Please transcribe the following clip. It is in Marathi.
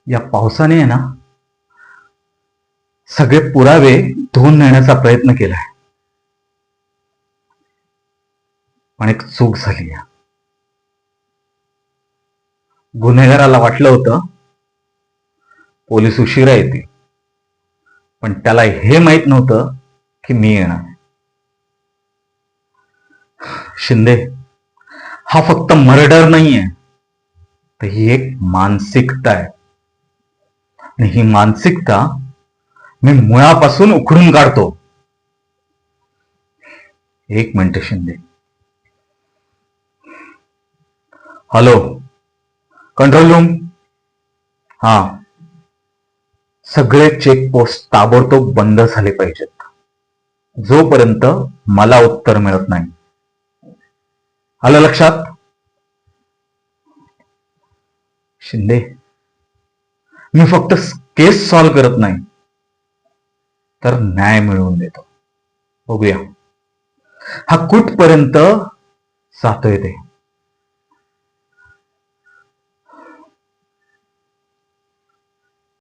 या पावसाने आहे ना सगळे पुरावे धुवून नेण्याचा प्रयत्न केलाय, पण एक चूक झाली आहे. गुन्हेगाराला वाटलं होतं पोलीस उशिरा येतील, पण त्याला हे माहित नव्हतं की मी येणार. शिंदे, हा फक्त मर्डर नाहीये, तर ही एक मानसिकता आहे. आणि ही मानसिकता मी मुळापासून उखडून काढतो. एक minute Shinde. Hello, control room. हा, सगळे चेकपोस्ट ताबडतोब बंद झाले पाहिजेत जोपर्यंत मला उत्तर मिळत नाही. आलं लक्षात? शिंदे, मी फक्त केस सॉल्व्ह करत नाही, तर न्याय मिळवून देतो. बघूया हा कुठपर्यंत जातोय ते.